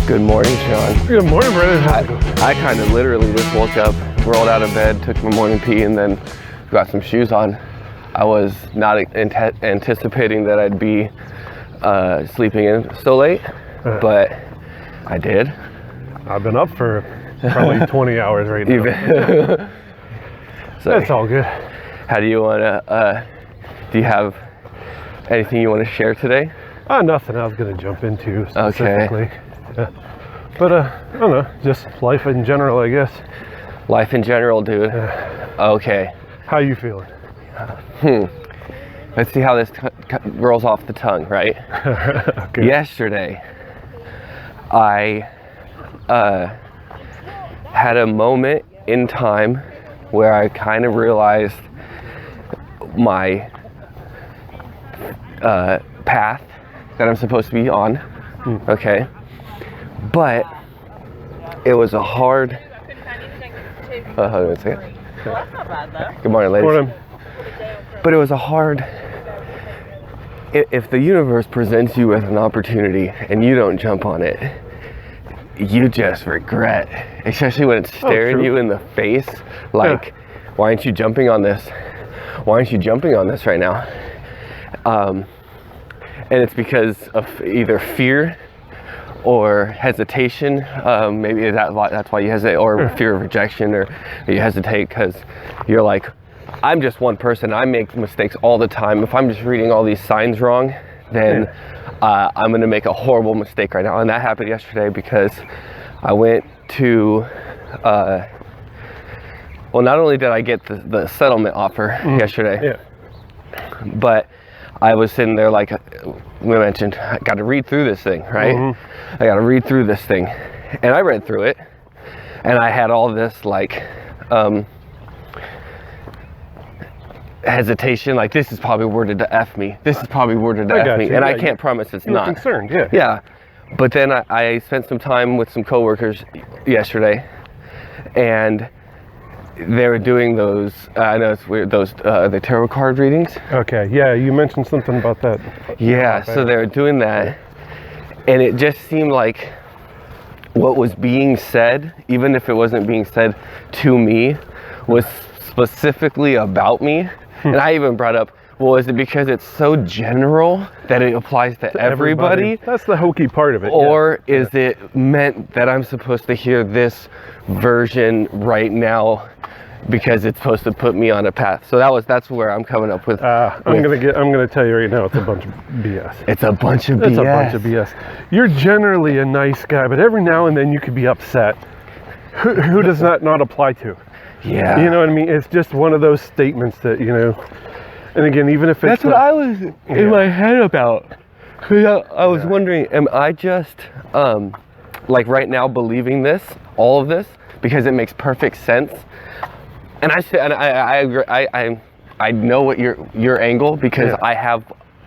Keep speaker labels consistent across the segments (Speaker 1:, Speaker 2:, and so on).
Speaker 1: Good morning, Shaun.
Speaker 2: Good morning, Brendan.
Speaker 1: I kind of literally just woke up, rolled out of bed, took my morning pee, and then got some shoes on. I was not anticipating that I'd be sleeping in so late, but I did.
Speaker 2: I've been up for probably 20 hours right now. So that's all good.
Speaker 1: How do you want to, do you have anything you want to share today?
Speaker 2: Nothing I was going to jump into specifically.
Speaker 1: Okay.
Speaker 2: Yeah. But I don't know, just life in general, I guess.
Speaker 1: Life in general, dude. Okay.
Speaker 2: How you feeling?
Speaker 1: Let's see how this rolls off the tongue, right?
Speaker 2: Okay.
Speaker 1: Yesterday, I had a moment in time where I kind of realized my path that I'm supposed to be on. Okay. But it was a hard. Hold on a second.
Speaker 3: That's not bad though.
Speaker 1: Good morning, ladies.
Speaker 2: Morning.
Speaker 1: But it was a hard. If the universe presents you with an opportunity and you don't jump on it, you just regret. Especially when it's staring you in the face. Like, why aren't you jumping on this? Why aren't you jumping on this right now? And it's because of either fear or hesitation. Maybe that's why you hesitate, or fear of rejection, or you hesitate because you're like, I'm just one person. I make mistakes all the time. If I'm just reading all these signs wrong, then I'm going to make a horrible mistake right now. And that happened yesterday because I went to, well, not only did I get the settlement offer yesterday, but I was sitting there like we mentioned, I got to read through this thing, right? I got to read through this thing. And I read through it, and I had all this like hesitation, like this is probably worded to F me. This is probably worded to F me. And I can't promise it's not.
Speaker 2: Concerned,
Speaker 1: Yeah. But then I spent some time with some coworkers yesterday, and they were doing those, I know it's weird, those, the tarot card readings.
Speaker 2: Okay, yeah, you mentioned something about that.
Speaker 1: Yeah, so they were doing that, and it just seemed like what was being said, even if it wasn't being said to me, was specifically about me. And I even brought up, well, is it because it's so general that it applies to everybody?
Speaker 2: That's the hokey part of it.
Speaker 1: Or is it meant that I'm supposed to hear this version right now because it's supposed to put me on a path? So that's where I'm coming up with.
Speaker 2: I'm gonna tell you right now, it's a bunch of BS.
Speaker 1: It's a bunch of BS.
Speaker 2: It's a bunch of BS. You're generally a nice guy, but every now and then you could be upset. Who does that not apply to?
Speaker 1: Yeah.
Speaker 2: You know what I mean? It's just one of those statements that, you know. And again, even if it's...
Speaker 1: That's what I was in my head about. I was wondering, am I just, like right now believing this, all of this, because it makes perfect sense? And I agree, I know what your angle, because I have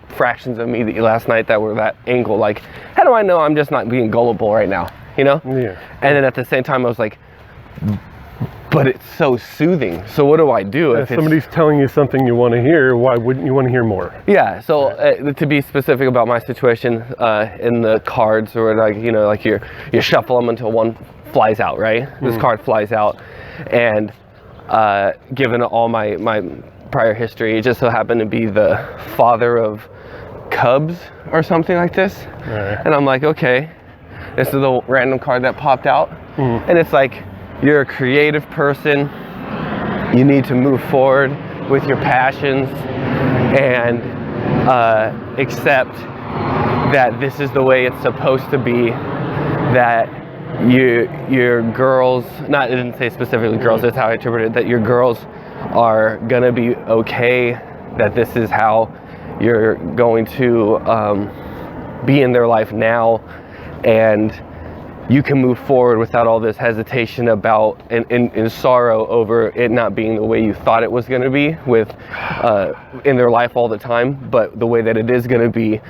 Speaker 1: fractions of me last night that were that angle. Like, how do I know I'm just not being gullible right now, you know?
Speaker 2: Yeah.
Speaker 1: And then at the same time, I was like, but it's so soothing. So what do I do
Speaker 2: if somebody's telling you something you want to hear? Why wouldn't you want to hear more?
Speaker 1: Yeah. So to be specific about my situation, in the cards, or like, you know, like you shuffle them until one flies out, right? This card flies out, and given all my prior history, it just so happened to be the father of Cubs or something like this. And I'm like, okay, this is the random card that popped out, and it's like, you're a creative person, you need to move forward with your passions and accept that this is the way it's supposed to be, that your girls, it didn't say specifically girls, that's how I interpreted it, that your girls are gonna be okay, that this is how you're going to be in their life now, and you can move forward without all this hesitation about and sorrow over it not being the way you thought it was going to be with in their life all the time, but the way that it is going to be,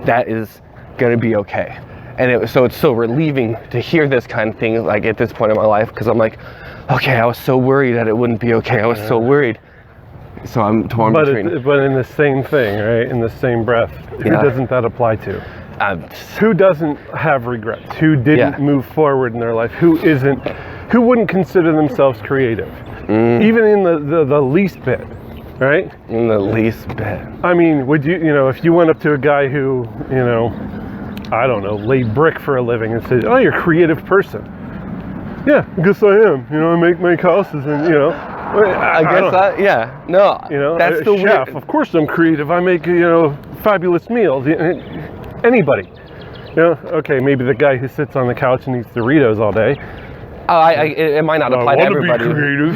Speaker 1: that is going to be okay. And so it's so relieving to hear this kind of thing, like at this point in my life, because I'm like, okay, I was so worried that it wouldn't be okay. I was so worried. So I'm torn between.
Speaker 2: But in the same thing, right? In the same breath, who doesn't that apply to? Who doesn't have regrets? Who didn't move forward in their life? Who wouldn't consider themselves creative? Even in the least bit, right?
Speaker 1: In the least bit.
Speaker 2: I mean, would you, if you went up to a guy who, I don't know, laid brick for a living and said, oh, you're a creative person. Yeah, I guess I am. I make houses and, that's the chef. Of course I'm creative. I make, fabulous meals. Anybody. Okay, maybe the guy who sits on the couch and eats Doritos all day.
Speaker 1: It might not apply to everybody.
Speaker 2: Be creative.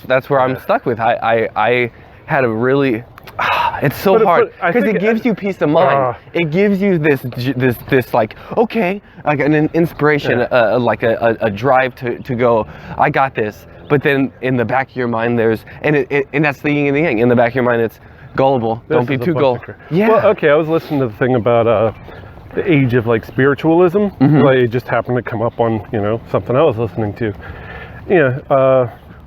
Speaker 1: That's where I'm stuck with. I had a really. It's so hard because it gives you peace of mind. It gives you this like, okay, like an inspiration, like a drive to go. I got this. But then in the back of your mind, and that's the yin and the yang. In the back of your mind, it's gullible. Don't be too gullible. Yeah.
Speaker 2: Well, okay. I was listening to the thing about the age of like spiritualism. Like, it just happened to come up on something I was listening to.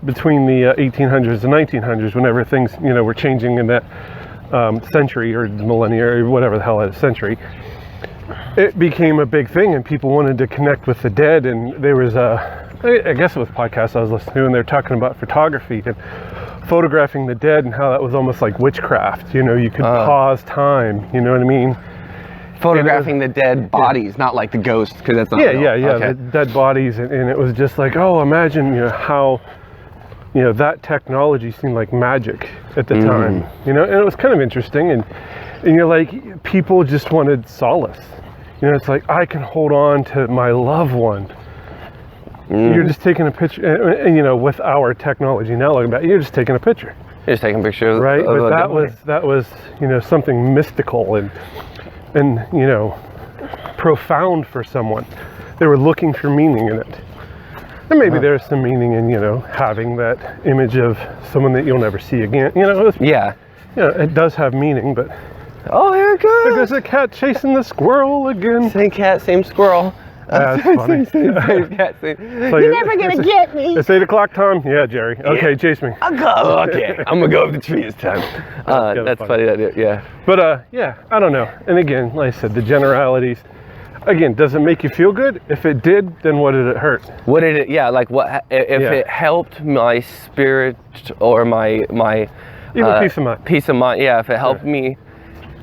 Speaker 2: Between the 1800s and 1900s, whenever things were changing in that century or millennia or whatever the hell that is, century, it became a big thing and people wanted to connect with the dead. And there was I guess it was a podcast I was listening to, and they're talking about photography and photographing the dead and how that was almost like witchcraft. You could pause time. You know what I mean?
Speaker 1: Photographing the dead bodies, not like the ghosts, because that's not
Speaker 2: the dead bodies, and it was just like, oh, imagine how that technology seemed like magic at the time, and it was kind of interesting, and you're like, people just wanted solace. It's like, I can hold on to my loved one. You're just taking a picture, and with our technology now, looking back, you're just taking a picture.
Speaker 1: You're just taking pictures,
Speaker 2: right? But that was something mystical and profound for someone. They were looking for meaning in it. And maybe there's some meaning in, having that image of someone that you'll never see again. It does have meaning, but...
Speaker 1: Oh, here it goes!
Speaker 2: There goes a cat chasing the squirrel again.
Speaker 1: Same cat, same squirrel.
Speaker 2: That's funny.
Speaker 1: Same cat, same...
Speaker 2: You're
Speaker 1: never gonna get me!
Speaker 2: It's 8 o'clock, Tom? Yeah, Jerry. Okay, chase me.
Speaker 1: I'll go. Okay, I'm gonna go up the tree this time. That's funny, yeah.
Speaker 2: But, I don't know. And again, like I said, the generalities... Again, does it make you feel good? If it did, then what did it hurt?
Speaker 1: What did it? Yeah, like what? If it helped my spirit or my
Speaker 2: even peace of mind.
Speaker 1: Peace of mind. Yeah, if it helped me,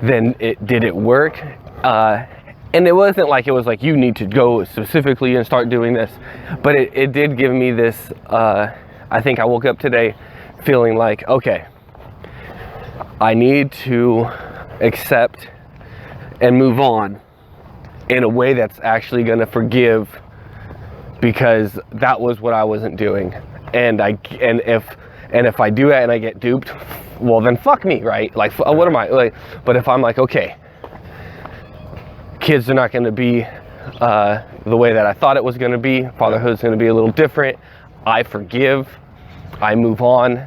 Speaker 1: then did it work? And it wasn't like it was like you need to go specifically and start doing this, but it did give me this. I think I woke up today feeling like, okay, I need to accept and move on in a way that's actually going to forgive, because that was what I wasn't doing. And if I do that and I get duped, well then fuck me, right? Like, what am I like? But if I'm like, okay, kids are not going to be the way that I thought it was going to be. Fatherhood's going to be a little different. I forgive. I move on.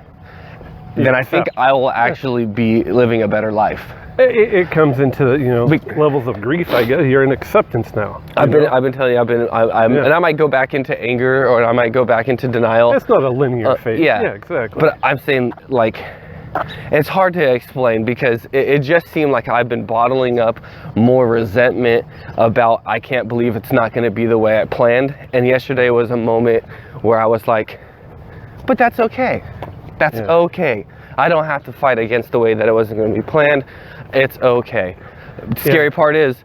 Speaker 1: Then I think I will actually be living a better life.
Speaker 2: It comes into levels of grief. I guess you're in acceptance now.
Speaker 1: I've been telling you, and I might go back into anger, or I might go back into denial.
Speaker 2: It's not a linear phase.
Speaker 1: Yeah,
Speaker 2: exactly.
Speaker 1: But I'm saying, like, it's hard to explain, because it just seemed like I've been bottling up more resentment about, I can't believe it's not going to be the way I planned. And yesterday was a moment where I was like, but that's okay. That's okay. I don't have to fight against the way that it wasn't going to be planned. It's okay. The scary part is,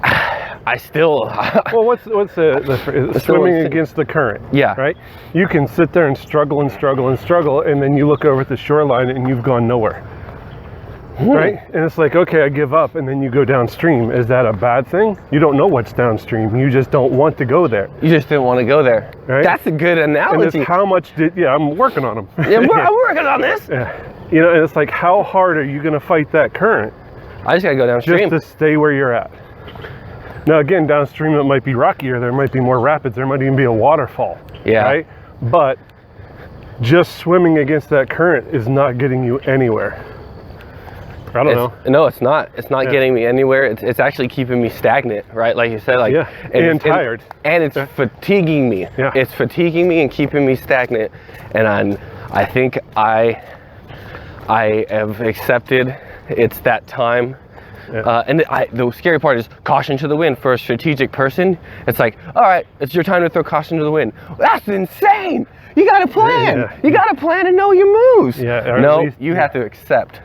Speaker 1: I still...
Speaker 2: Well, what's the swimming against the current?
Speaker 1: Yeah.
Speaker 2: Right? You can sit there and struggle, and then you look over at the shoreline and you've gone nowhere. Right? And it's like, okay, I give up, and then you go downstream. Is that a bad thing? You don't know what's downstream. You just don't want to go there.
Speaker 1: You just didn't want to go there.
Speaker 2: Right?
Speaker 1: That's a good analogy.
Speaker 2: And it's how much I'm working on them.
Speaker 1: Yeah, I'm working on this.
Speaker 2: Yeah. And it's like, how hard are you going to fight that current?
Speaker 1: I just got to go downstream.
Speaker 2: Just to stay where you're at. Now, again, downstream it might be rockier. There might be more rapids. There might even be a waterfall.
Speaker 1: Yeah.
Speaker 2: Right? But just swimming against that current is not getting you anywhere. I don't know.
Speaker 1: No, it's not. It's not getting me anywhere. It's actually keeping me stagnant, right? Like you said, like
Speaker 2: and tired.
Speaker 1: And it's fatiguing me.
Speaker 2: Yeah.
Speaker 1: It's fatiguing me and keeping me stagnant. And I think I have accepted it's that time.
Speaker 2: Yeah.
Speaker 1: And the scary part is caution to the wind. For a strategic person, it's like, all right, it's your time to throw caution to the wind. That's insane. You got to plan.
Speaker 2: Yeah.
Speaker 1: You got to plan and know your moves.
Speaker 2: Yeah.
Speaker 1: No, you have to accept.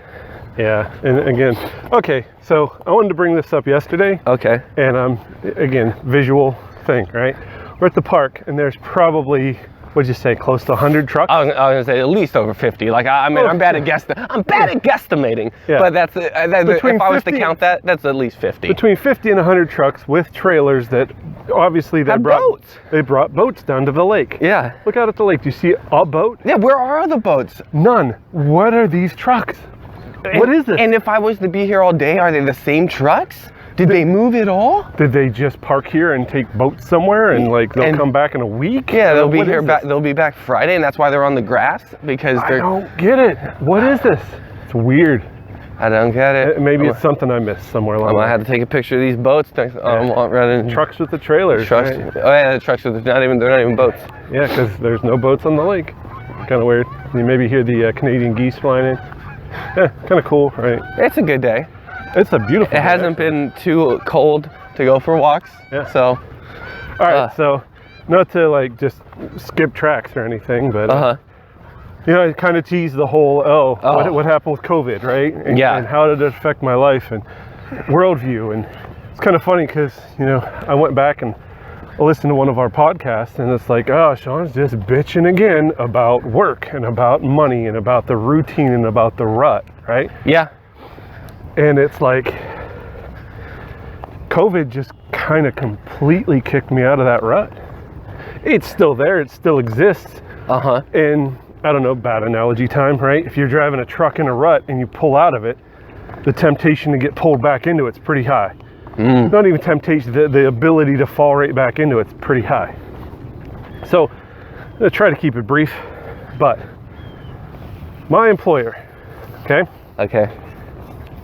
Speaker 2: Yeah. And again, okay. So I wanted to bring this up yesterday.
Speaker 1: Okay.
Speaker 2: And again, visual thing, right? We're at the park, and there's probably, what'd you say, close to 100 trucks?
Speaker 1: I was gonna say at least over 50. Like I'm bad at guesstimating.
Speaker 2: Yeah.
Speaker 1: But that's if I was to count that, that's at least 50.
Speaker 2: Between 50 and 100 trucks with trailers that obviously
Speaker 1: Had boats.
Speaker 2: They brought boats down to the lake.
Speaker 1: Yeah.
Speaker 2: Look out at the lake. Do you see a boat?
Speaker 1: Yeah. Where are the boats?
Speaker 2: None. What are these trucks? What is this?
Speaker 1: And if I was to be here all day, are they the same trucks? Did they move at all?
Speaker 2: Did they just park here and take boats somewhere and they'll come back in a week?
Speaker 1: Yeah, they'll be here back. They'll be back Friday, and that's why they're on the grass because
Speaker 2: I don't get it. What is this? It's weird.
Speaker 1: I don't get it.
Speaker 2: Maybe it's something I missed somewhere along the way.
Speaker 1: I had to take a picture of these boats. Rather than
Speaker 2: Trucks with the trailers.
Speaker 1: trucks.
Speaker 2: Right?
Speaker 1: Oh yeah, the trucks. They're not even boats.
Speaker 2: Yeah, because there's no boats on the lake. Kind of weird. You maybe hear the Canadian geese flying in. Yeah, kind of cool, right?
Speaker 1: It's a good day.
Speaker 2: It's a beautiful day.
Speaker 1: It hasn't been too cold to go for walks.
Speaker 2: Yeah.
Speaker 1: So.
Speaker 2: All right. So, not to like just skip tracks or anything, but you know, I kind of teased the whole what happened with COVID, right? And, and how did it affect my life and worldview? And it's kind of funny because you know I went back and listened to one of our podcasts, and it's like, oh, Shaun's just bitching again about work and about money and about the routine and about the rut, right?
Speaker 1: Yeah.
Speaker 2: And it's like COVID just kind of completely kicked me out of that rut. It's still there. It still exists. And I don't know, bad analogy time, right? If you're driving a truck in a rut and you pull out of it, the temptation to get pulled back into it's pretty high. Not even temptation, the ability to fall right back into it's pretty high. So I'm gonna try to keep it brief, but my employer, okay,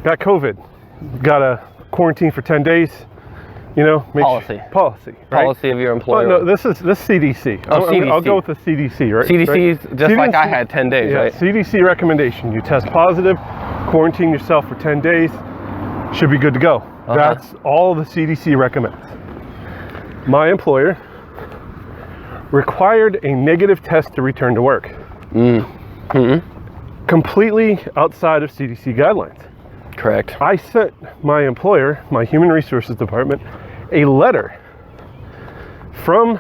Speaker 2: got COVID, got a quarantine for 10 days, you know,
Speaker 1: policy,
Speaker 2: right?
Speaker 1: Policy of your employer.
Speaker 2: Well, no, this CDC.
Speaker 1: CDC.
Speaker 2: I'll go with the CDC, right?
Speaker 1: CDC's just like I had 10 days, right?
Speaker 2: CDC recommendation, you test positive, quarantine yourself for 10 days, should be good to go. That's all the CDC recommends. My employer required a negative test to return to work. Completely outside of CDC guidelines.
Speaker 1: Correct.
Speaker 2: I sent my employer, my human resources department, a letter from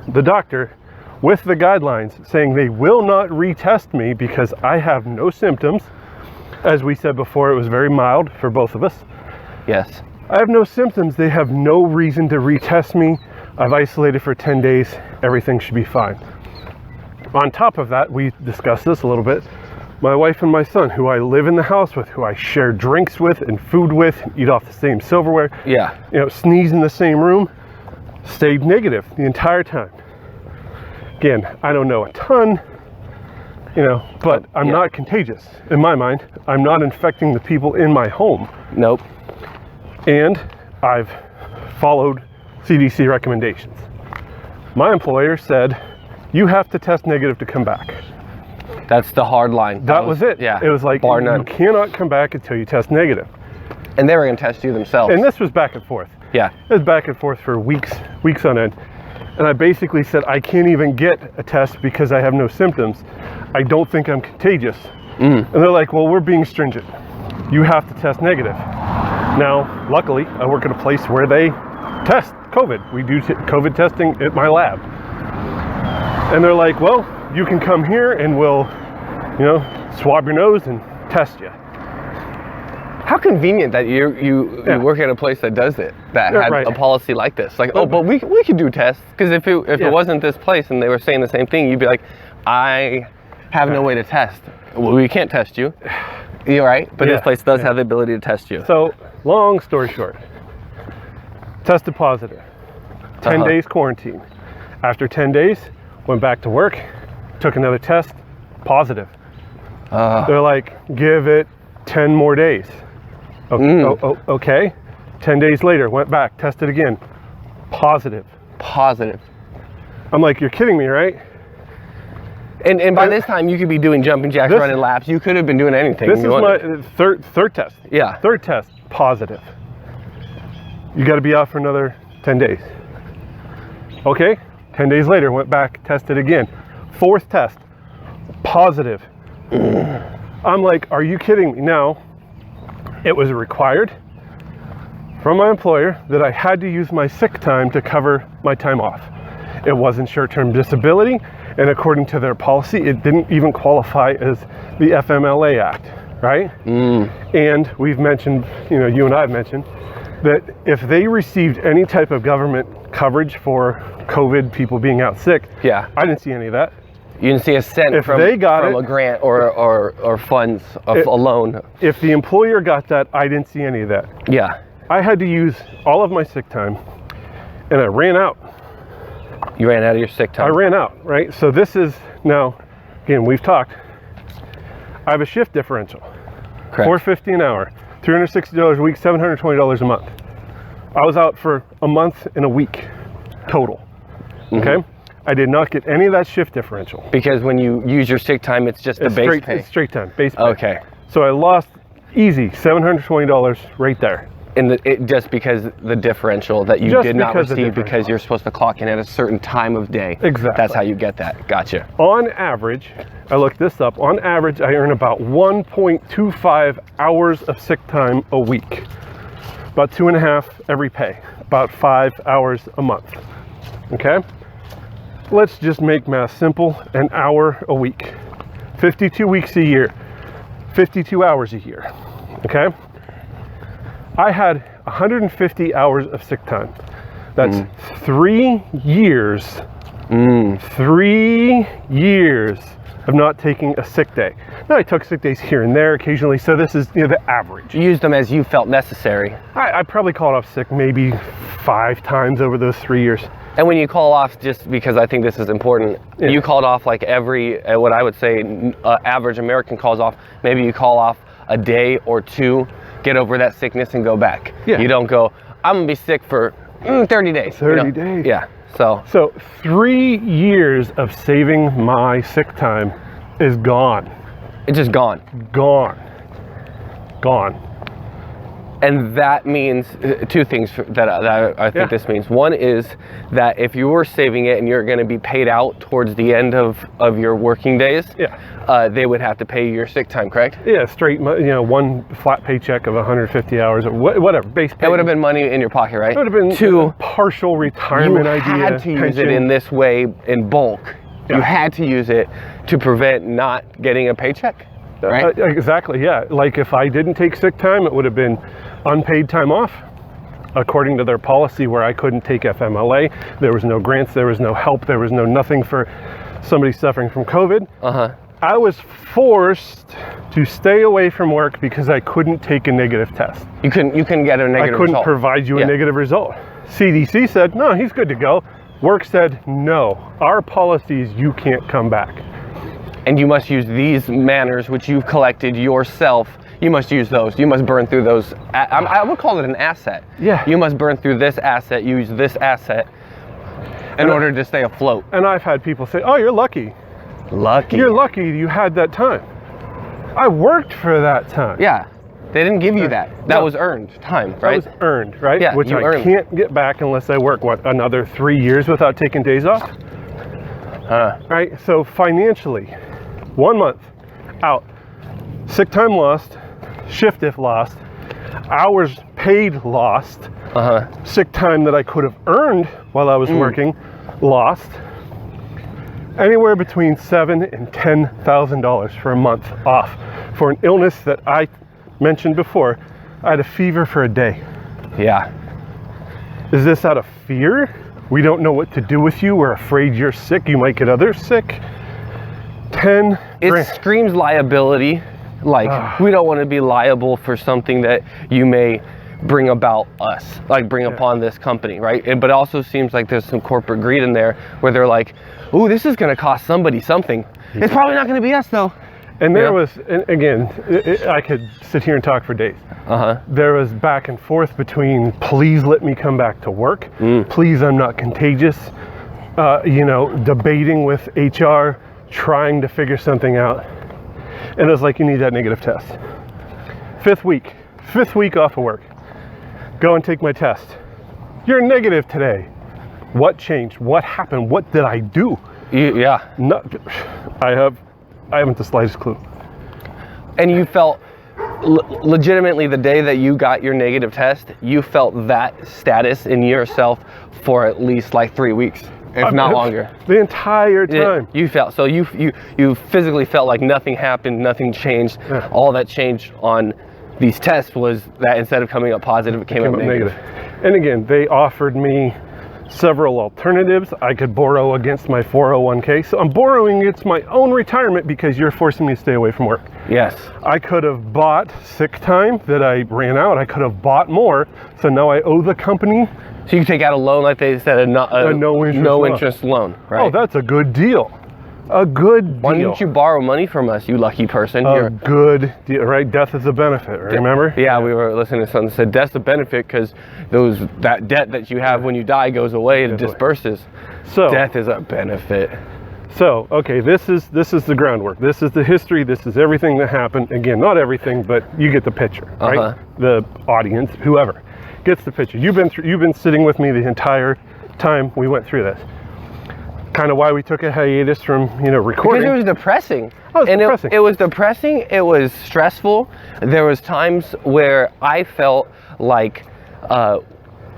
Speaker 2: the doctor with the guidelines saying they will not retest me because I have no symptoms. As we said before, it was very mild for both of us.
Speaker 1: Yes.
Speaker 2: I have no symptoms. They have no reason to retest me. I've isolated for 10 days. Everything should be fine. On top of that, we discussed this a little bit. My wife and my son, who I live in the house with, who I share drinks with and food with, eat off the same silverware, you know, sneeze in the same room, stayed negative the entire time. Again, I don't know a ton, you know, but I'm not contagious. In my mind, I'm not infecting the people in my home.
Speaker 1: Nope.
Speaker 2: And I've followed CDC recommendations. My employer said, you have to test negative to come back.
Speaker 1: That's the hard line.
Speaker 2: That was it.
Speaker 1: Yeah.
Speaker 2: It was like,
Speaker 1: bar none.
Speaker 2: You cannot come back until you test negative.
Speaker 1: And they were going to test you themselves.
Speaker 2: And this was back and forth.
Speaker 1: Yeah.
Speaker 2: It was back and forth for weeks on end. And I basically said, I can't even get a test because I have no symptoms. I don't think I'm contagious. And they're like, well, we're being stringent. You have to test negative. Now, luckily, I work at a place where they test COVID. We do COVID testing at my lab. And they're like, well, you can come here and we'll, you know, swab your nose and test you.
Speaker 1: How convenient that you work at a place that does it, that had a policy like this. Like, oh, but we could do tests. Because if it wasn't this place and they were saying the same thing, you'd be like, I have no way to test. Well, we can't test you. You're right, but this place does have the ability to test you.
Speaker 2: So, long story short, tested positive, 10 days quarantine. After 10 days, went back to work, took another test, positive. They're like, give it 10 more days. Okay. 10 days later, went back, tested again, positive.
Speaker 1: Positive.
Speaker 2: I'm like, you're kidding me, right?
Speaker 1: And by this time, you could be doing jumping jacks, running laps. You could have been doing anything.
Speaker 2: This is my third test.
Speaker 1: Yeah.
Speaker 2: Third test, positive. You got to be out for another 10 days. Okay, 10 days later, went back, tested again. Fourth test, positive. I'm like, are you kidding me? Now, it was required from my employer that I had to use my sick time to cover my time off. It wasn't short-term disability, and according to their policy, it didn't even qualify as the FMLA Act, right? And we've mentioned, you and I have mentioned, that if they received any type of government coverage for COVID, people being out sick, I didn't see any of that.
Speaker 1: You didn't see a cent from a grant or funds, a loan.
Speaker 2: If the employer got that, I didn't see any of that.
Speaker 1: Yeah.
Speaker 2: I had to use all of my sick time, and I ran out.
Speaker 1: You ran out of your sick time.
Speaker 2: I ran out, right? So this is now, again, we've talked. I have a shift differential.
Speaker 1: Correct.
Speaker 2: $4.50 an hour, $360 a week, $720 a month. I was out for a month and a week total. Okay? I did not get any of that shift differential.
Speaker 1: Because when you use your sick time, it's just the base pay.
Speaker 2: It's straight time, base pay.
Speaker 1: Okay.
Speaker 2: So I lost easy $720 right there.
Speaker 1: Just because the differential that you did not receive because you're supposed to clock in at a certain time of day.
Speaker 2: Exactly.
Speaker 1: That's how you get that. Gotcha.
Speaker 2: On average, I looked this up, on average I earn about 1.25 hours of sick time a week. About 2.5 every pay. About 5 hours a month. Okay? Let's just make math simple. An hour a week. 52 weeks a year. 52 hours a year. Okay? I had 150 hours of sick time. That's 3 years. 3 years of not taking a sick day. Now I took sick days here and there occasionally, so this is the average.
Speaker 1: You used them as you felt necessary.
Speaker 2: I probably called off sick maybe 5 times over those 3 years.
Speaker 1: And when you call off, just because I think this is important, you called off like every, what I would say, average American calls off. Maybe you call off a day or two, get over that sickness and go back. Yeah. You don't go, I'm gonna be sick for 30 days.
Speaker 2: 30 days.
Speaker 1: Yeah, so 3
Speaker 2: years of saving my sick time is gone.
Speaker 1: It's just gone.
Speaker 2: Gone.
Speaker 1: And that means two things that I think this means. One is that if you were saving it and you're going to be paid out towards the end of your working days, they would have to pay you your sick time, correct?
Speaker 2: Yeah, straight, one flat paycheck of 150 hours or whatever, base pay.
Speaker 1: It would have been money in your pocket, right?
Speaker 2: It would have been a partial retirement idea.
Speaker 1: You had to use it in this way in bulk. You had to use it to prevent not getting a paycheck. Right?
Speaker 2: Exactly, yeah. Like if I didn't take sick time, it would have been unpaid time off, according to their policy, where I couldn't take FMLA. There was no grants, there was no help, there was no nothing for somebody suffering from COVID. I was forced to stay away from work because I couldn't take a negative test.
Speaker 1: You couldn't get a negative result.
Speaker 2: I couldn't provide you a negative result. CDC said, no, he's good to go. Work said, no, our policy is you can't come back.
Speaker 1: And you must use these manners which you've collected yourself. You must use those. You must burn through those. I would call it an asset.
Speaker 2: Yeah.
Speaker 1: You must burn through this asset, use this asset in order to stay afloat.
Speaker 2: And I've had people say, oh, you're lucky.
Speaker 1: Lucky?
Speaker 2: You're lucky you had that time. I worked for that time.
Speaker 1: Yeah. They didn't give you that. That was earned time, right?
Speaker 2: That was earned, right?
Speaker 1: Yeah,
Speaker 2: which I can't get back unless I work, another 3 years without taking days off? Right? So financially, 1 month out, sick time lost, shift if lost, hours paid lost, sick time that I could have earned while I was working lost, anywhere between $7,000 and $10,000 for a month off for an illness that I mentioned before. I had a fever for a day.
Speaker 1: Yeah.
Speaker 2: Is this out of fear? We don't know what to do with you. We're afraid you're sick. You might get others sick.
Speaker 1: It screams liability. Like, we don't want to be liable for something that you may bring about us, like bring upon this company, right? But it also seems like there's some corporate greed in there where they're like, ooh, this is going to cost somebody something. It's probably not going to be us though.
Speaker 2: And there was, and again, I could sit here and talk for days. There was back and forth between, please let me come back to work. Please, I'm not contagious. Debating with HR, trying to figure something out. And it was like, you need that negative test. Fifth week off of work. Go and take my test. You're negative today. What changed? What happened? What did I do?
Speaker 1: Yeah.
Speaker 2: No, I haven't the slightest clue.
Speaker 1: And you felt legitimately the day that you got your negative test, you felt that status in yourself for at least like 3 weeks, if not longer.
Speaker 2: The entire time.
Speaker 1: You felt, so you physically felt like nothing happened, nothing changed.
Speaker 2: Yeah.
Speaker 1: All that changed on these tests was that instead of coming up positive, it came up negative.
Speaker 2: And again, they offered me several alternatives. I could borrow against my 401k. So I'm borrowing against my own retirement because you're forcing me to stay away from work.
Speaker 1: Yes.
Speaker 2: I could have bought sick time that I ran out. I could have bought more. So now I owe the company.
Speaker 1: So you can take out a loan like they said, a no interest loan, right?
Speaker 2: Oh, that's a good deal. A good deal.
Speaker 1: Why didn't you borrow money from us, you lucky person?
Speaker 2: A good deal, right? Death is a benefit, remember?
Speaker 1: Yeah, we were listening to something that said death's a benefit because that debt that you have when you die goes away, it disperses. So death is a benefit.
Speaker 2: So, okay, this is the groundwork. This is the history. This is everything that happened. Again, not everything, but you get the picture, right? The audience, whoever, gets the picture. You've been sitting with me the entire time we went through this. Kind of why we took a hiatus from recording.
Speaker 1: Because it was depressing.
Speaker 2: Oh, depressing.
Speaker 1: It was depressing. It was stressful. There was times where I felt like,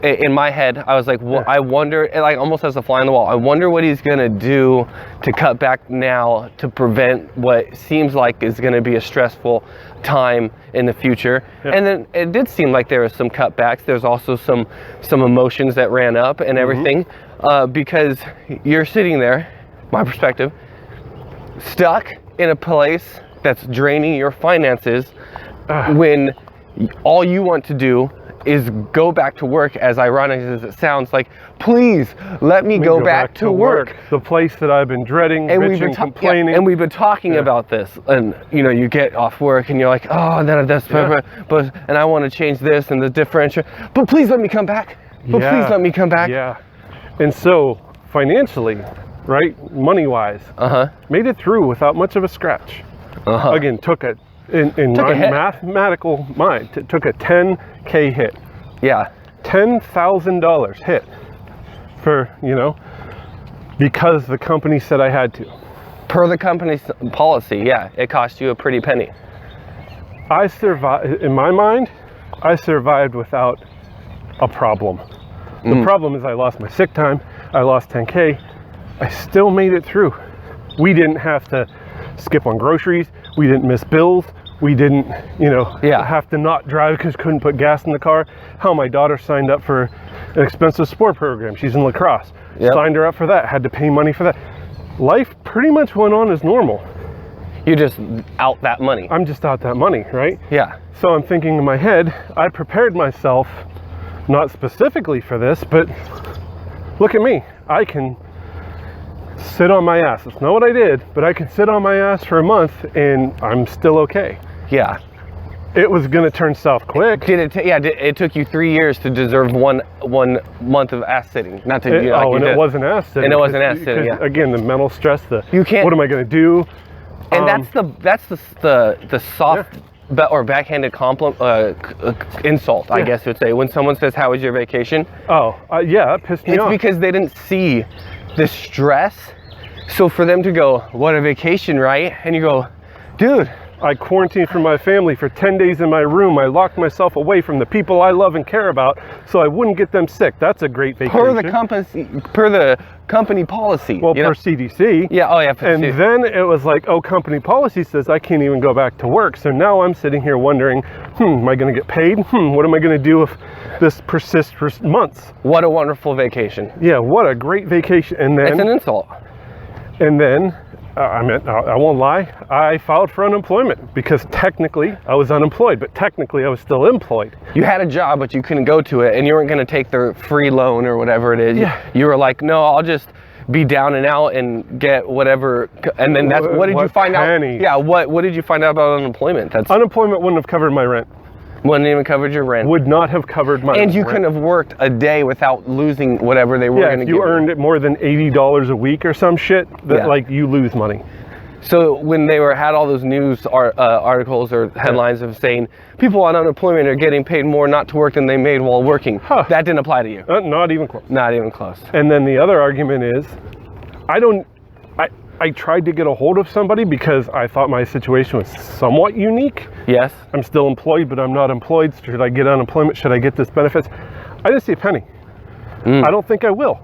Speaker 1: in my head, I was like, well, I wonder, like almost as a fly on the wall. I wonder what he's gonna do to cut back now to prevent what seems like is gonna be a stressful time in the future. Yeah. And then it did seem like there was some cutbacks. There's also some emotions that ran up and everything. Because you're sitting there, my perspective, stuck in a place that's draining your finances when all you want to do is go back to work, as ironic as it sounds. Like, please let me go back to work.
Speaker 2: The place that I've been dreading, bitching, complaining.
Speaker 1: And we've been talking about this. And you get off work and you're like, oh, but and I want to change this and the differential. But please let me come back. But please let me come back.
Speaker 2: Yeah. And so financially, right, money-wise, made it through without much of a scratch. Again, took it in my mathematical mind. It took a $10K hit.
Speaker 1: Yeah.
Speaker 2: $10,000 hit for because the company said I had to.
Speaker 1: Per the company's policy, yeah, it cost you a pretty penny.
Speaker 2: I survived. In my mind, I survived without a problem. The problem is I lost my sick time, I lost 10K, I still made it through. We didn't have to skip on groceries, we didn't miss bills, we didn't, have to not drive because couldn't put gas in the car. Hell, my daughter signed up for an expensive sport program, she's in lacrosse. Yep. Signed her up for that, had to pay money for that. Life pretty much went on as normal.
Speaker 1: You're just out that money.
Speaker 2: I'm just out that money, right?
Speaker 1: Yeah.
Speaker 2: So I'm thinking in my head, I prepared myself not specifically for this, but look at me. I can sit on my ass. It's not what I did, but I can sit on my ass for a month and I'm still okay.
Speaker 1: Yeah.
Speaker 2: It was going to turn south quick.
Speaker 1: It took you 3 years to deserve one month of ass sitting. Not to
Speaker 2: it wasn't ass sitting.
Speaker 1: And it wasn't ass sitting. Yeah.
Speaker 2: Again, the mental stress. What am I going to do?
Speaker 1: And that's the soft. Or backhanded insult, I guess you would say, when someone says, how was your vacation?
Speaker 2: It pissed me off.
Speaker 1: It's because they didn't see the stress. So for them to go, what a vacation, right? And you go, dude.
Speaker 2: I quarantined from my family for 10 days in my room. I locked myself away from the people I love and care about so I wouldn't get them sick. That's a great vacation.
Speaker 1: Per the company policy.
Speaker 2: Well, per CDC.
Speaker 1: Yeah,
Speaker 2: and then it was like, company policy says I can't even go back to work. So now I'm sitting here wondering, am I going to get paid? What am I going to do if this persists for months?
Speaker 1: What a wonderful vacation.
Speaker 2: Yeah, what a great vacation. And then...
Speaker 1: It's an insult.
Speaker 2: And then... I won't lie, I filed for unemployment because technically I was unemployed, but technically I was still employed.
Speaker 1: You had a job, but you couldn't go to it, and you weren't going to take their free loan or whatever it is.
Speaker 2: Yeah.
Speaker 1: You were like, no, I'll just be down and out and get whatever. And then what did you find out? Yeah, what did you find out about unemployment?
Speaker 2: Unemployment wouldn't have covered my rent.
Speaker 1: Wouldn't even covered your rent.
Speaker 2: Would not have covered my rent.
Speaker 1: And you couldn't have worked a day without losing whatever they were going to give you.
Speaker 2: If you earned more than $80 a week or some shit, you lose money.
Speaker 1: So when they had all those news articles or headlines of saying people on unemployment are getting paid more not to work than they made while working, that didn't apply to you?
Speaker 2: Not even close.
Speaker 1: Not even close.
Speaker 2: And then the other argument is, I tried to get a hold of somebody because I thought my situation was somewhat unique.
Speaker 1: Yes.
Speaker 2: I'm still employed, but I'm not employed. Should I get unemployment? Should I get this benefits? I didn't see a penny. I don't think I will.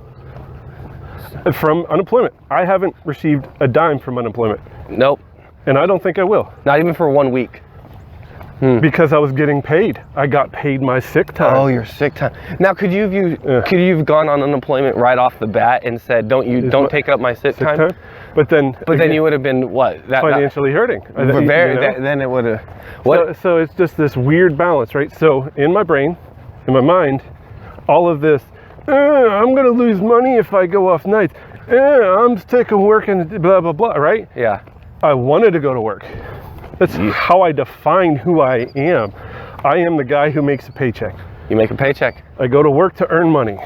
Speaker 2: From unemployment. I haven't received a dime from unemployment.
Speaker 1: Nope.
Speaker 2: And I don't think I will.
Speaker 1: Not even for 1 week.
Speaker 2: Because I was getting paid. I got paid my sick time.
Speaker 1: Oh, your sick time. Now, could you have gone on unemployment right off the bat and said, don't take up my sick time?
Speaker 2: But then
Speaker 1: you would have been what?
Speaker 2: Financially hurting.
Speaker 1: Then it would have. What?
Speaker 2: So it's just this weird balance, right? So in my brain, in my mind, all of this, I'm going to lose money if I go off nights. I'm sick of working, blah, blah, blah, right?
Speaker 1: Yeah.
Speaker 2: I wanted to go to work. That's how I define who I am. I am the guy who makes a paycheck.
Speaker 1: You make a paycheck.
Speaker 2: I go to work to earn money.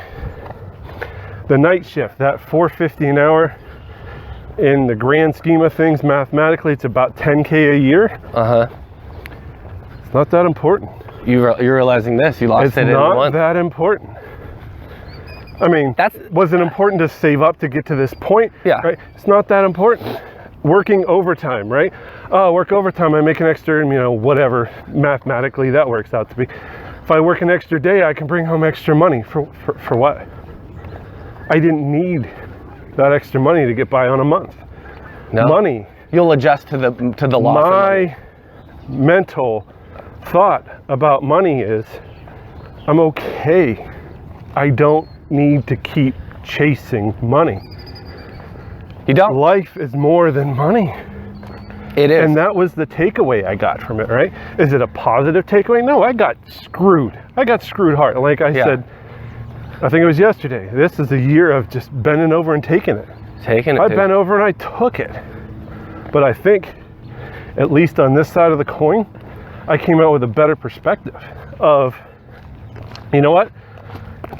Speaker 2: The night shift, that $4.50 an hour, in the grand scheme of things, mathematically, it's about $10K a year. It's not that important.
Speaker 1: You're realizing this. You lost it in 1 month.
Speaker 2: It's not that important. I mean, was it important to save up to get to this point?
Speaker 1: Yeah.
Speaker 2: Right? It's not that important. Working overtime, right? Oh, work overtime, I make an extra, whatever, mathematically that works out to be. If I work an extra day, I can bring home extra money. For what? I didn't need that extra money to get by on a month.
Speaker 1: No.
Speaker 2: Money.
Speaker 1: You'll adjust to the loss.
Speaker 2: My mental thought about money is, I'm okay. I don't need to keep chasing money.
Speaker 1: You don't?
Speaker 2: Life is more than money.
Speaker 1: It is.
Speaker 2: And that was the takeaway I got from it, right? Is it a positive takeaway? No, I got screwed. I got screwed hard. Like I said, I think it was yesterday. This is a year of just bending over and taking it. I bent over and I took it. But I think, at least on this side of the coin, I came out with a better perspective of, you know what?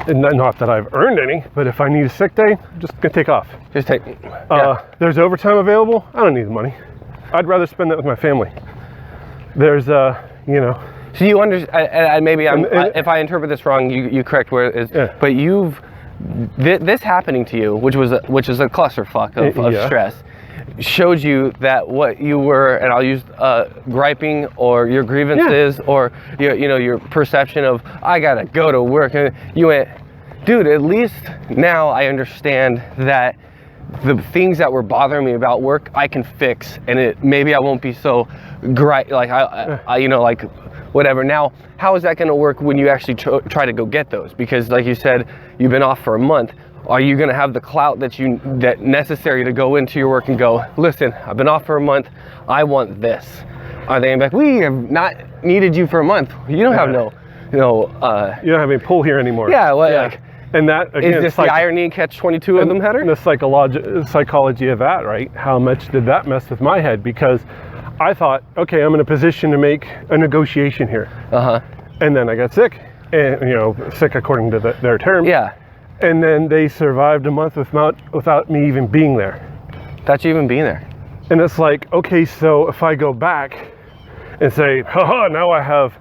Speaker 2: And not that I've earned any, but if I need a sick day, I'm just gonna take off.
Speaker 1: Just take.
Speaker 2: There's overtime available. I don't need the money. I'd rather spend that with my family. There's,
Speaker 1: So you understand? Maybe if I interpret this wrong, you correct where it is. Yeah. But this happening to you, which is a clusterfuck of stress, showed you that what you were, and I'll use griping or your grievances or your perception of I gotta go to work, and you went, dude, at least now I understand that the things that were bothering me about work I can fix, and maybe I won't be so like whatever. Now, how is that going to work when you actually try to go get those? Because like you said, you've been off for a month. Are you going to have the clout that necessary to go into your work and go, listen, I've been off for a month, I want this? Are they like, we have not needed you for a month, you don't have you don't have any pull here anymore? And that, again, is this the irony catch-22 of them header? The psychology of that, right? How much did that mess with my head? Because I thought, okay, I'm in a position to make a negotiation here. And then I got sick, and sick according to their term. Yeah. And then they survived a month without me even being there. Without you even being there. And it's like, okay, so if I go back and say, haha, now I have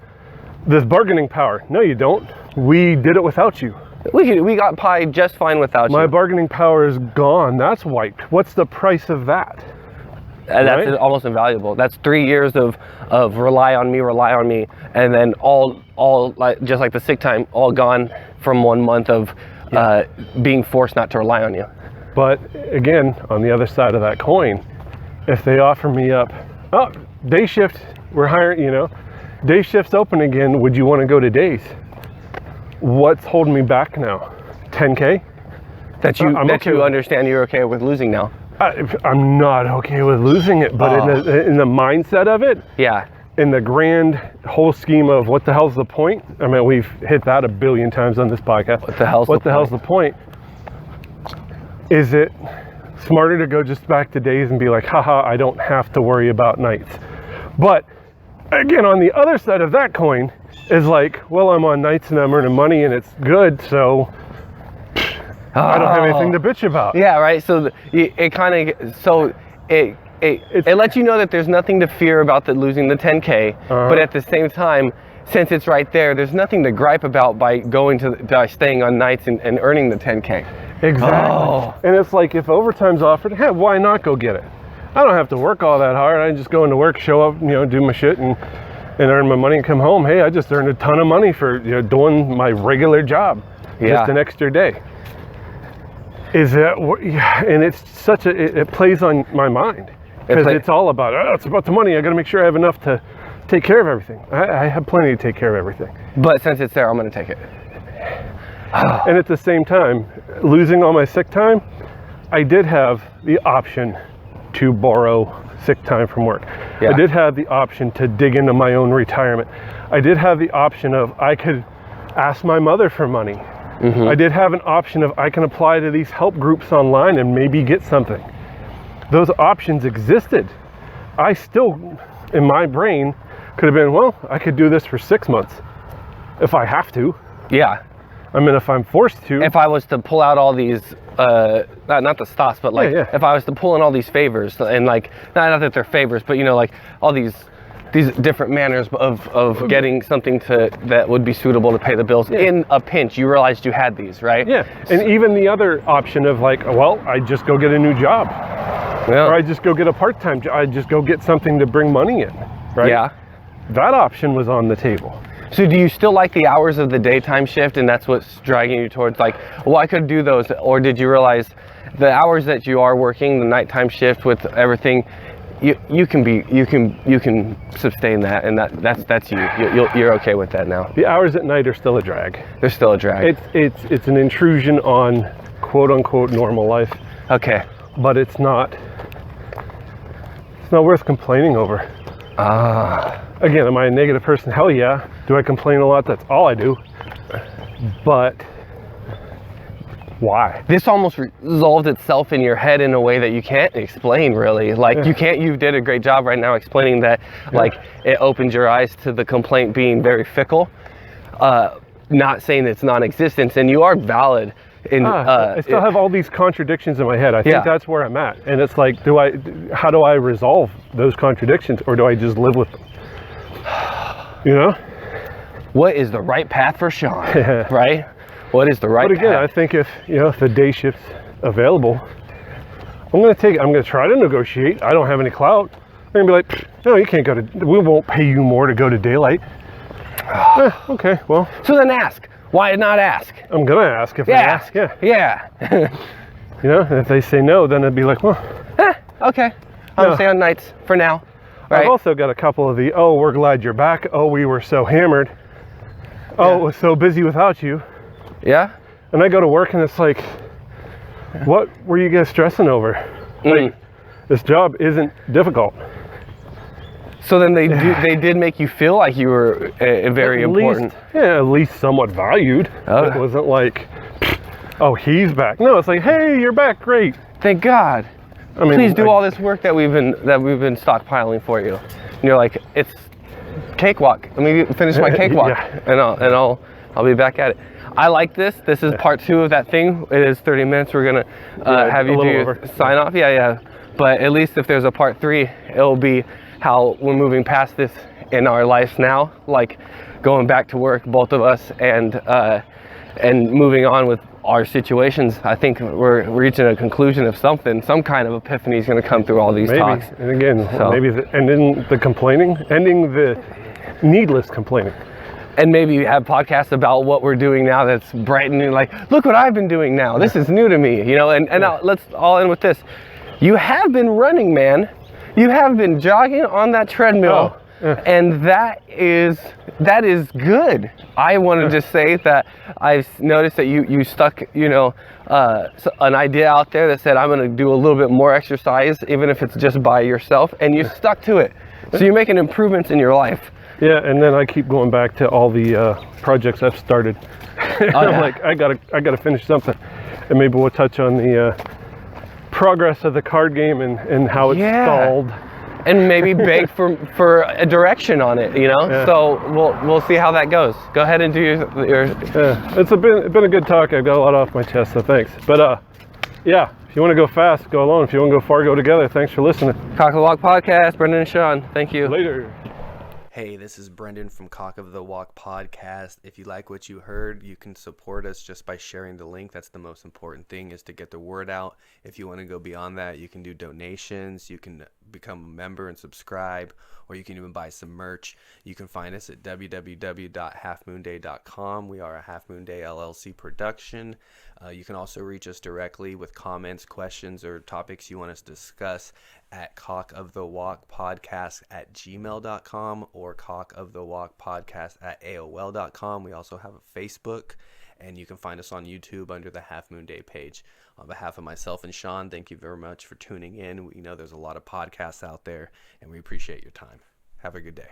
Speaker 1: this bargaining power. No, you don't. We did it without you. We got pie just fine without you. My bargaining power is gone. That's wiped. What's the price of that? That's almost invaluable. That's 3 years of rely on me, and then all like, just like the sick time, all gone from 1 month of being forced not to rely on you. But again, on the other side of that coin, if they offer me up, day shift, we're hiring, day shift's open again, would you want to go to days? What's holding me back now? 10K? That you understand you're okay with losing now? I'm not okay with losing it, but in the mindset of it, in the grand whole scheme of what the hell's the point? I mean, we've hit that a billion times on this podcast. What the hell's the point? Is it smarter to go just back to days and be like, haha, I don't have to worry about nights? But again, on the other side of that coin is like, well, I'm on nights and I'm earning money and it's good, so I don't have anything to bitch about. Yeah, right. So it it lets you know that there's nothing to fear about losing the 10K, but at the same time, since it's right there, there's nothing to gripe about by staying on nights and earning the 10K.
Speaker 2: Exactly. Oh. And it's like, if overtime's offered, hey, why not go get it? I don't have to work all that hard. I just go into work, show up, do my shit and earn my money and come home. Hey, I just earned a ton of money for doing my regular job. Just an extra day. And it's it plays on my mind, because it's all about, it's about the money. I got to make sure I have enough to take care of everything. I have plenty to take care of everything.
Speaker 1: But since it's there, I'm going to take it.
Speaker 2: And at the same time, losing all my sick time, I did have the option to borrow sick time from work. I did have the option to dig into my own retirement. I did have the option of, I could ask my mother for money. I did have an option of, I can apply to these help groups online and maybe get something. Those options existed. I still, in my brain, could have been, well, I could do this for 6 months if I have to.
Speaker 1: Yeah.
Speaker 2: I mean, if I'm forced to.
Speaker 1: If I was to pull out all these, not the stops, but like, if I was to pull in all these favors, and like, not that they're favors, but like all these different manners of getting something that would be suitable to pay the bills in a pinch. You realized you had these, right?
Speaker 2: Yeah. And even the other option of like, well, I just go get a new job. Or I just go get a part-time job. I just go get something to bring money in, right?
Speaker 1: Yeah.
Speaker 2: That option was on the table.
Speaker 1: So do you still like the hours of the daytime shift, and that's what's dragging you towards like, well, I could do those? Or did you realize the hours that you are working, the nighttime shift with everything, you can sustain that, and that's you. You're okay with that now.
Speaker 2: The hours at night are still a drag.
Speaker 1: They're still a drag.
Speaker 2: It's an intrusion on quote unquote normal life.
Speaker 1: Okay.
Speaker 2: But it's not worth complaining over. Again, am I a negative person? Hell yeah. Do I complain a lot? That's all I do. But why?
Speaker 1: This almost resolved itself in your head in a way that you can't explain, really. Like, you did a great job right now explaining that, like, it opened your eyes to the complaint being very fickle. Not saying it's non-existent, and you are valid.
Speaker 2: I still have all these contradictions in my head. I think that's where I'm at. And it's like, how do I resolve those contradictions, or do I just live with them?
Speaker 1: What is the right path for Shaun, right? What is the right path?
Speaker 2: But again, I think if the day shift's available, I'm going to try to negotiate. I don't have any clout. I'm going to be like, no, you can't we won't pay you more to go to daylight. Okay, well.
Speaker 1: So then ask. Why not ask?
Speaker 2: I'm going to ask if I ask.
Speaker 1: Yeah.
Speaker 2: If they say no, then it'd be like, well.
Speaker 1: Okay. I'm staying on nights for now. Right.
Speaker 2: I've also got a couple of we're glad you're back. Oh, we were so hammered. Oh, was so busy without you.
Speaker 1: Yeah.
Speaker 2: And I go to work and it's like, what were you guys stressing over? Like, this job isn't difficult.
Speaker 1: So then they did make you feel like you were very important.
Speaker 2: At least somewhat valued. It wasn't like, oh, he's back. No, it's like, hey, you're back, great.
Speaker 1: Thank God. I mean, please do all this work that we've been stockpiling for you. And you're like, it's cakewalk. Let me finish my cakewalk, and I'll be back at it. I like this. This is part 2 of that thing. It is 30 minutes. We're gonna have you do your sign off. Yeah. But at least if there's a part 3, it'll be how we're moving past this in our lives now, like going back to work, both of us, and moving on with our situations. I think we're reaching a conclusion of something. Some kind of epiphany is going to come through all these talks.
Speaker 2: And again, ending the needless complaining.
Speaker 1: And maybe have podcasts about what we're doing now that's bright and new, like, look what I've been doing now. This is new to me, and now let's all end with this. You have been running, man. You have been jogging on that treadmill, and that is good. I wanted to say that I've noticed that you stuck, an idea out there that said, I'm going to do a little bit more exercise, even if it's just by yourself, and you stuck to it. So you're making improvements in your life.
Speaker 2: Yeah, and then I keep going back to all the projects I've started. I'm like, I gotta finish something, and maybe we'll touch on the progress of the card game and how it's stalled,
Speaker 1: and maybe beg for a direction on it. So we'll see how that goes. Go ahead and do your
Speaker 2: it's been a good talk. I've got a lot off my chest, so thanks. But If you want to go fast, go alone. If you want to go far, go together. Thanks for listening.
Speaker 1: Cock of the Walk Podcast, Brendan and Shaun. Thank you.
Speaker 2: Later.
Speaker 3: Hey, this is Brendan from Cock of the Walk Podcast. If you like what you heard, you can support us just by sharing the link. That's the most important thing, is to get the word out. If you want to go beyond that, you can do donations. You can become a member and subscribe, or you can even buy some merch. You can find us at www.halfmoonday.com. We are a Half Moon Day LLC production. You can also reach us directly with comments, questions, or topics you want us to discuss at cockofthewalkpodcast@gmail.com or cockofthewalkpodcast@aol.com. We also have a Facebook, and you can find us on YouTube under the Half Moon Day page. On behalf of myself and Shaun, thank you very much for tuning in. We know there's a lot of podcasts out there, and we appreciate your time. Have a good day.